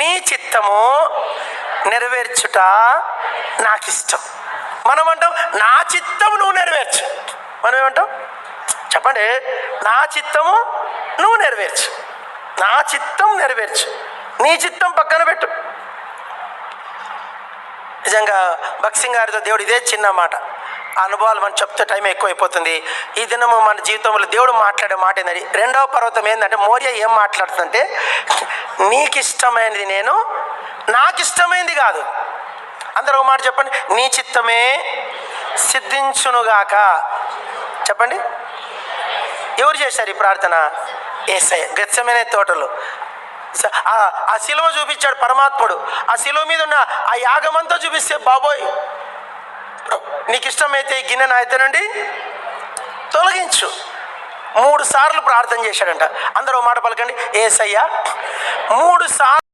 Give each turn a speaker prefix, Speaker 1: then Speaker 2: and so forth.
Speaker 1: నీ చిత్తము నెరవేర్చుట నాకు ఇష్టం. మనం అంటాం నా చిత్తము నువ్వు నెరవేర్చు. మనం ఏమంటాం చెప్పండి? నా చిత్తము నువ్వు నెరవేర్చు, నా చిత్తం నెరవేర్చు, నీ చిత్తం పక్కన పెట్టు. నిజంగా భక్సింగ్ గారితో దేవుడు ఇదే చిన్న మాట, అనుభవాలు మనం చెప్తే టైం ఎక్కువైపోతుంది. ఈ దినము మన జీవితంలో దేవుడు మాట్లాడే మాట ఏంటంటే, రెండవ పర్వతం ఏంటంటే మోరియా ఏం మాట్లాడుతుందంటే, నీకు ఇష్టమైనది నేను, నాకు ఇష్టమైనది కాదు. అందరూ ఒక మాట చెప్పండి, నీ చిత్తమే సిద్ధించునుగాక. చెప్పండి, ఎవరు చేశారు ఈ ప్రార్థన? యేసయ్య గెత్సెమనే తోటలో ఆ శిలువ చూపించాడు పరమాత్ముడు. ఆ శిలువ మీద ఉన్న ఆ యాగమంతా చూపిస్తే, బాబోయ్ నీకు ఇష్టమైతే ఈ గిన్నె నా ఇద్దరు నుండి తొలగించు. 3 సార్లు ప్రార్థన చేశాడంట. అందరూ మాట పలకండి, యేసయ్య 3 సార్లు